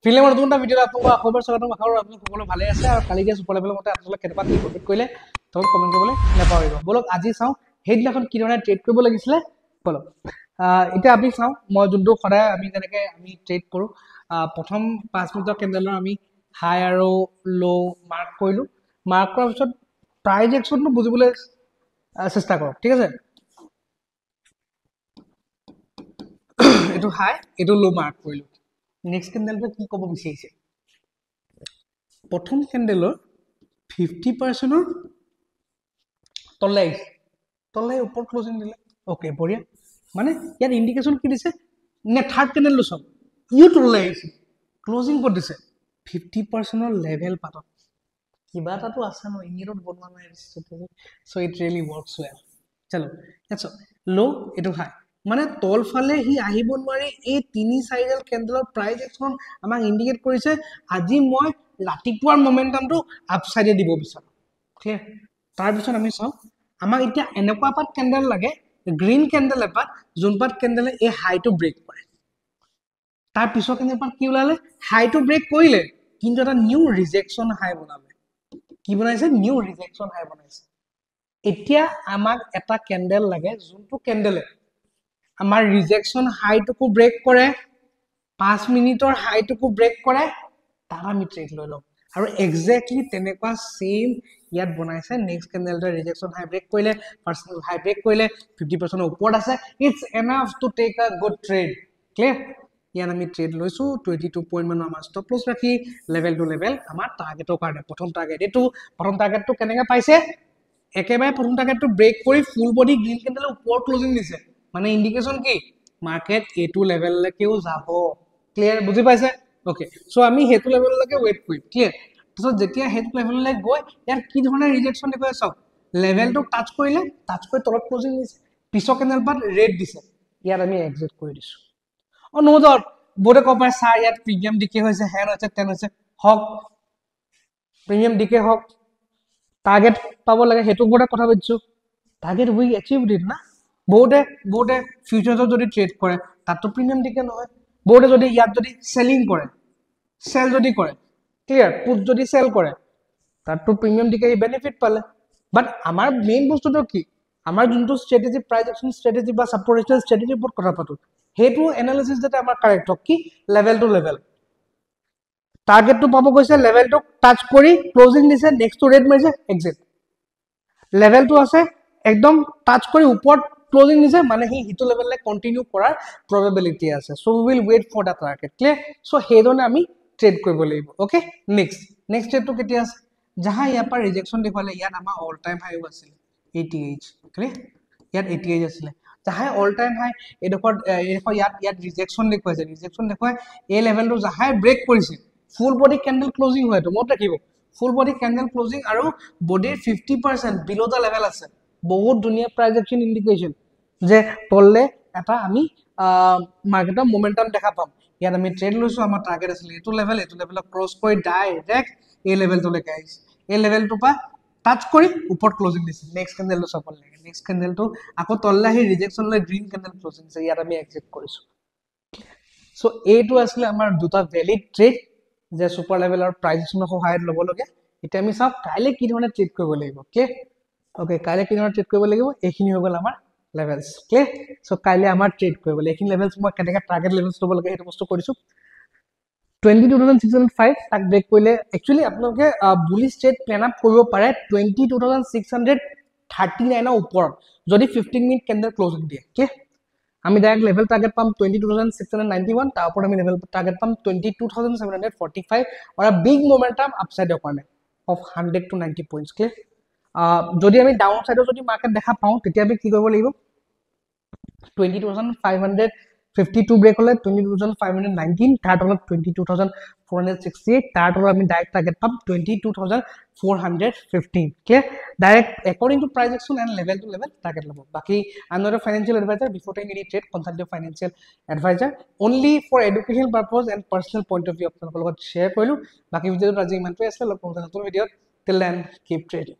ফিল্মৰ নতুনটা video' আপোনালোকক আকৌবাৰ স্বাগতম আশা কৰোঁ আপোনালোক সকলো ভালে আছে আৰু কালি দিয়া সুপাৰ লেভেলৰ মতে আপোনালোক কেনেকুৱা কি প্ৰফিট কৰিলে তলত কমেণ্ট কৰিবলৈ নাপাহৰিব বলক আজি চাওঁ সেইদিনাখন কি ধৰণে ট্ৰেড কৰিব লাগিছিলে বলক এতিয়া আপুনি চাওঁ মই যোনটো সদায় আমি যেনেকৈ আমি ট্ৰেড কৰোঁ প্ৰথম 5 মিনিটৰ কেণ্ডেলৰ আমি হাই আৰু ল' মাৰ্ক কৰিলোঁ মাৰ্ক কৰাৰ পিছত প্ৰাইজ একশ্যনটো বুজিবলৈ চেষ্টা কৰক ঠিক আছে এইটো হাই এইটো ল' মাৰ্ক কৰিলোঁ নেক্সট কেণ্ডেলটো কি ক'ব বিচাৰিছে প্ৰথম কেণ্ডেলৰ 50%ৰ তললৈ আহিছে তললৈ ওপৰত ক্লোজিং দিলে ওকে বঢ়িয়া মানে ইয়াত ইণ্ডিকেশ্যন কি দিছে নে থাৰ্ড কেণ্ডেলটো চাওক ইউ তললৈ আহিছে ক্লোজিং ক'ত দিছে 50%ৰ লেভেল পাতত কিবা এটাতো আছে ন ইংগিতত বনোৱা নাই চ' ইট ৰিয়েলি ৱৰ্কছ ৱেল চলো ইয়াত চাওক ল' এইটো হাই মানে তল ফালে হি আহিব নোৱাৰি এই 3-4 কেণ্ডেলৰ প্ৰাইজ একশ্যন আমাক ইণ্ডিকেট কৰিছে আজি মই ৰাতিপুৱাৰ মোমেন্টামটো আপসাইডে দিব বিচাৰো ক্লিয়াৰ তাৰ পিছত আমি চাওঁ আমাক এতিয়া এনেকুৱা পাত কেণ্ডেল লাগে গ্ৰীন কেণ্ডেল এপাত যোনপাত কেণ্ডেলে এই হাইটো ব্ৰেক কৰে তাৰ পিছত কেণ্ডেল পাত কি ওলালে হাইটো ব্ৰেক কৰিলে কিন্তু এটা নিউ ৰিজেকশ্যন হাই বনালে কি বনাইছে নিউ ৰিজেকশ্যন হাই বনাইছে এতিয়া আমাক এটা কেণ্ডেল লাগে যোনটো কেণ্ডেলে আমাৰ ৰিজেকশ্যন হাইটোকো ব্ৰেক কৰে 5 মিনিটৰ হাইটোকো ব্ৰেক কৰে তাৰ আমি ট্ৰেড লৈ লওঁ আৰু এক্স্যাক্টলি তেনেকুৱা সেম ইয়াত বনাইছে নেক্সট কেণ্ডেলটো ৰিজেকশ্যন হাই ব্ৰেক কৰিলে পাৰ্সোনাল হাই ব্ৰেক কৰিলে 50% ওপৰত আছে it's enough to take a good trade clear ইয়াত আমি ট্ৰেড লৈছো 22 পইণ্ট মান আমাৰ ষ্টপ লছ ৰাখি লেভেল টু লেভেল আমাৰ টাৰ্গেটৰ কাৰণে প্ৰথম টাৰ্গেট এইটো প্ৰথম টাৰ্গেটটো কেনেকৈ পাইছে একেবাৰে প্ৰথম টাৰ্গেটটো ব্ৰেক কৰি ফুল বডি গ্ৰীন কেণ্ডেলৰ ওপৰত ক্লোজিং দিছে মানে ইন্ডিকেশন কি মাৰ্কেট এটু লেভেললৈকেও যাব ক্লিয়াৰ বুঝি পাইছে ওকে সো আমি হেতু লেভেললৈকে ওয়েট কৰিম ক্লিয়াৰ তো যেতিয়া হেতু লেভেললৈ গৈ ইয়াৰ কি ধৰণৰ ৰিজেকশন দেখুৱাই চাওক লেভেলটো টাচ কৰিলে টাচ কৰি তলত ক্লোজিং দিছে পিছৰ কেণ্ডেল বাদ ৰেড দিছে ইয়াত আমি এক্সিট কৰি দিছো ও নো ডাউট বডে কপাৰ সাৰ ইয়াত প্ৰিমিয়াম ডিকে হৈছে হেড হৈছে 10 হৈছে হক প্ৰিমিয়াম ডিকে হক টার্গেট পাব লাগে হেতু বডে কথা পাতিছো টার্গেট উই অ্যাচিভড ইট না বহুতে ফিউচারছত যদি ট্রেড করে তাতো প্রিমিয়াম দিকে নহয় বহুতে যদি ইয়াত যদি সেলিং করে সেল যদি করে ক্লিয়ার পুট যদি সেল করে তাতো প্রিমিয়াম দিকে বেনিফিট পালে বাট আমার মেইন বস্তুটো কি আমার যোনটো স্ট্র্যাটেজি প্রাইস অ্যাকশন স্ট্র্যাটেজি বা সাপোর্টেশন স্ট্র্যাটেজির উপর কথা পাতো হেতু অ্যানালিসিস যেটা আমার কারেক্ট হক কি লেভেল টু লেভেল টার্গেট তো পাবো গৈছে লেভেল টু টাচ কৰি ক্লোজিং দিছে নেক্সট টু ৰেড মাৰিছে এক্সিট লেভেল টু আছে একদম টাচ কৰি উপৰ ক্লোজিং দিছে মানে হি হিটো লেভেললৈ কন্টিনিউ কৰাৰ প্ৰবাবিলিটি আছে so we will wait for the target clear so হেদনে আমি ট্ৰেড কৰিব লাগিব ওকে নেক্সট ট্ৰেড তো কেতিয়া আছে যাহা ইয়াৰ পৰা ৰিজেকশন দেখুৱালে ইয়াত আমাৰ অল টাইম হাই আছিল 88 ক্লিয়াৰ ইয়াত 88 আছিল যাহা অল টাইম হাই এডোখৰ ইয়াত ৰিজেকশন দেখুৱাইছে ৰিজেকশন দেখুৱাই এই লেভেলটো যাহাই ব্ৰেক কৰিছে ফুল বডি ক্যান্ডেল ক্লোজিং হয়তো মত ৰাখিব ফুল বডি ক্যান্ডেল ক্লোজিং আৰু বডিৰ 50% বিলো দা লেভেল আছে বহুত ধুনিয়া প্ৰাইস অ্যাকশন ইন্ডিকেশন যে তললে এটা আমি মাৰ্কেটৰ মোমেন্টাম দেখা পাম ইয়াত আমি ট্ৰেড লৈছো আমাৰ টাৰ্গেট আছিল এটো লেভেল ক্ৰস কৰি ডাইৰেক্ট এই লেভেলটো লৈকে আহিছে এই লেভেলটো পা টাচ কৰি ওপৰত ক্লোজিং দিছে নেক্সট ক্যান্ডেলটো চাব লাগে নেক্সট ক্যান্ডেলটো আকৌ তললে আহি ৰিজেকশন লৈ গ্ৰীন ক্যান্ডেল ক্লোজিং আছে ইয়াত আমি এক্সিট কৰিছো সো এইটো আসলে আমাৰ দুটা ভ্যালিড ট্ৰেড যে সুপাৰ লেভেলৰ প্ৰাইস অ্যাকশনৰ সহায়ত ল'ব লাগে এটা আমি চাও কাইলে কি ধৰণে ট্ৰেড কৰিব লাগিব ক্লিয়াৰ ওকে কাইলে কি ধৰণে ট্ৰেড কৰিব লাগিব এইখিনি হৈ গল আমাৰ levels clear so কাইলে আমাৰ ট্ৰেড কৰিব লাগে এইখিনি লেভেলস মই কেনেকা টাৰ্গেট লেভেলস ল'ব লাগে হেতু বস্তু কৰিছো 22605 তাক ব্ৰেক কৰিলে একচুয়ালি আপোনালোকে বুলিশ ট্ৰেড প্ল্যান আপ কৰিব পাৰে 22639 ৰ ওপৰত যদি 15 মিনিট ক্যান্ডেল ক্লোজিং দিয়ে ক্লিয়াৰ আমি ডাইৰেক্ট লেভেল টাৰ্গেট পাম 22691 তাৰ ওপৰত আমি লেভেল টাৰ্গেট পাম 22745 আৰু বিগ মোমেন্টাম আপসাইডৰ কাৰণে of 100 to 90 points clear যদি আমি ডাউন সাইডৰ যদি মাৰ্কেট দেখা পাওঁ তেতিয়া আমি কি কৰিব লাগিব 20552 ব্রেক হলে 22519 তার তলত 22468 তার তলত আমি ডাইরেক্ট টার্গেট পাম 22415 clear direct according to price action and level to level target লব বাকি I am not a financial advisor before taking any trade consult your financial advisor only for educational purpose and personal point of view আপোনালোকৰ লগত share কৰিলো বাকি ভিডিওটো আজি ইমানটোই আছে লগ পাম নতুন ভিডিওত টিল দেন কিপ ট্রেডিং